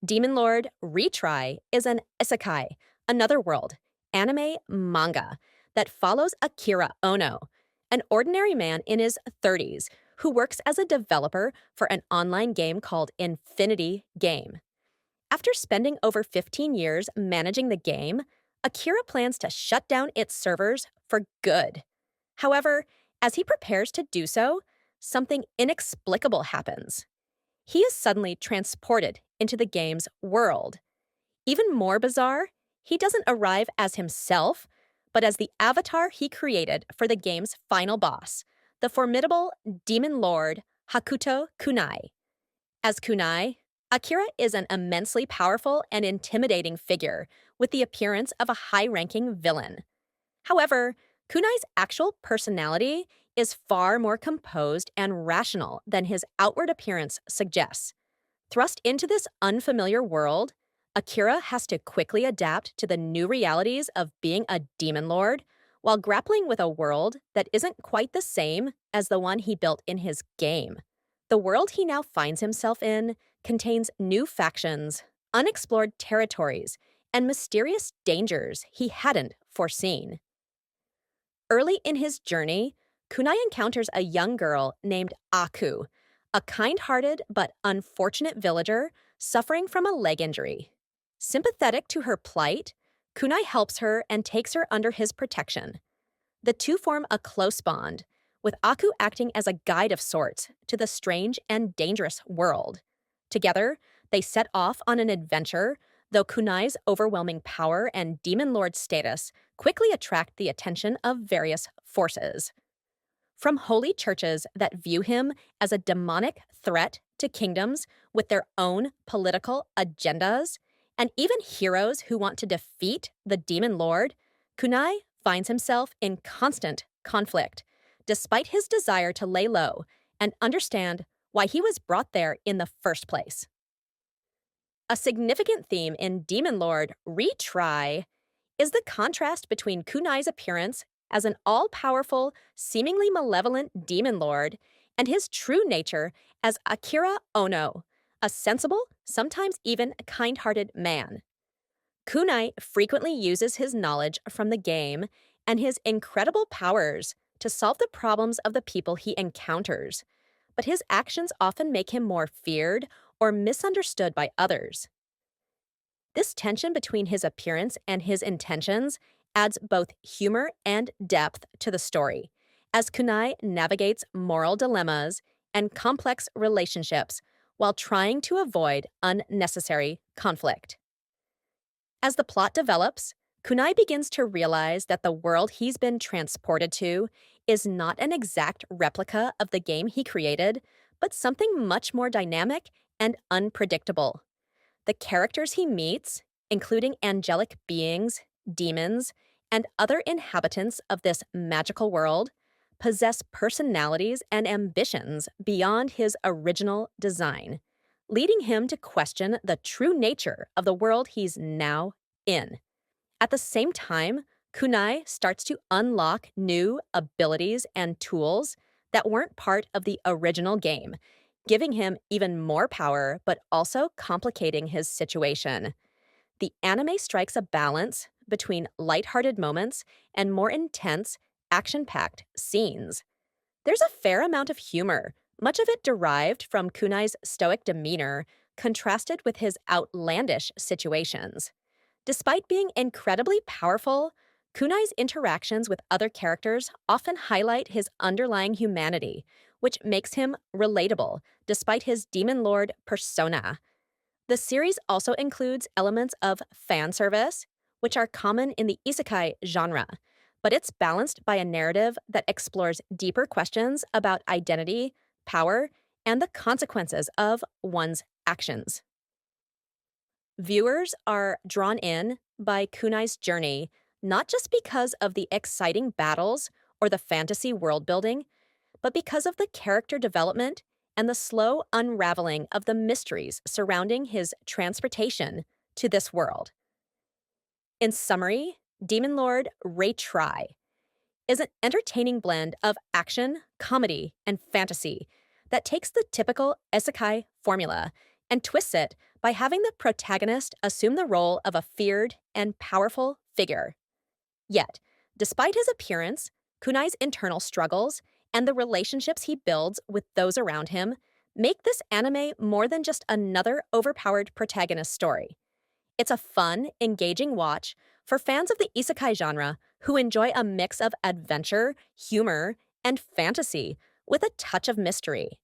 Demon Lord Retry is an isekai, another world, anime manga that follows Akira Ono, an ordinary man in his 30s who works as a developer for an online game called Infinity Game. After spending over 15 years managing the game, Akira plans to shut down its servers for good. However, as he prepares to do so, something inexplicable happens. He is suddenly transported into the game's world. Even more bizarre, he doesn't arrive as himself, but as the avatar he created for the game's final boss, the formidable demon lord Hakuto Kunai. As Kunai, Akira is an immensely powerful and intimidating figure with the appearance of a high-ranking villain. However, Kunai's actual personality is far more composed and rational than his outward appearance suggests. Thrust into this unfamiliar world, Akira has to quickly adapt to the new realities of being a demon lord while grappling with a world that isn't quite the same as the one he built in his game. The world he now finds himself in contains new factions, unexplored territories, and mysterious dangers he hadn't foreseen. Early in his journey, Kunai encounters a young girl named Aku, a kind-hearted but unfortunate villager suffering from a leg injury. Sympathetic to her plight, Kunai helps her and takes her under his protection. The two form a close bond, with Aku acting as a guide of sorts to the strange and dangerous world. Together, they set off on an adventure, though Kunai's overwhelming power and demon lord status quickly attract the attention of various forces. From holy churches that view him as a demonic threat to kingdoms with their own political agendas, and even heroes who want to defeat the demon lord, Kunai finds himself in constant conflict, despite his desire to lay low and understand why he was brought there in the first place. A significant theme in Demon Lord Retry is the contrast between Kunai's appearance as an all-powerful, seemingly malevolent demon lord and his true nature as Akira Ono, a sensible, sometimes even kind-hearted man. Kunai frequently uses his knowledge from the game and his incredible powers to solve the problems of the people he encounters, but his actions often make him more feared or misunderstood by others. This tension between his appearance and his intentions adds both humor and depth to the story, as Kunai navigates moral dilemmas and complex relationships while trying to avoid unnecessary conflict. As the plot develops, Kunai begins to realize that the world he's been transported to is not an exact replica of the game he created, but something much more dynamic and unpredictable. The characters he meets, including angelic beings, demons, and other inhabitants of this magical world, possess personalities and ambitions beyond his original design, leading him to question the true nature of the world he's now in. At the same time, Kunai starts to unlock new abilities and tools that weren't part of the original game, giving him even more power but also complicating his situation. The anime strikes a balance between lighthearted moments and more intense, action-packed scenes. There's a fair amount of humor, much of it derived from Kunai's stoic demeanor, contrasted with his outlandish situations. Despite being incredibly powerful, Kunai's interactions with other characters often highlight his underlying humanity, which makes him relatable despite his demon lord persona. The series also includes elements of fan service, which are common in the isekai genre, but it's balanced by a narrative that explores deeper questions about identity, power, and the consequences of one's actions. Viewers are drawn in by Kunai's journey not just because of the exciting battles or the fantasy world building, but because of the character development and the slow unraveling of the mysteries surrounding his transportation to this world. In summary, Demon Lord Retry is an entertaining blend of action, comedy, and fantasy that takes the typical isekai formula and twists it by having the protagonist assume the role of a feared and powerful figure. Yet, despite his appearance, Kunai's internal struggles and the relationships he builds with those around him make this anime more than just another overpowered protagonist story. It's a fun, engaging watch for fans of the isekai genre who enjoy a mix of adventure, humor, and fantasy with a touch of mystery.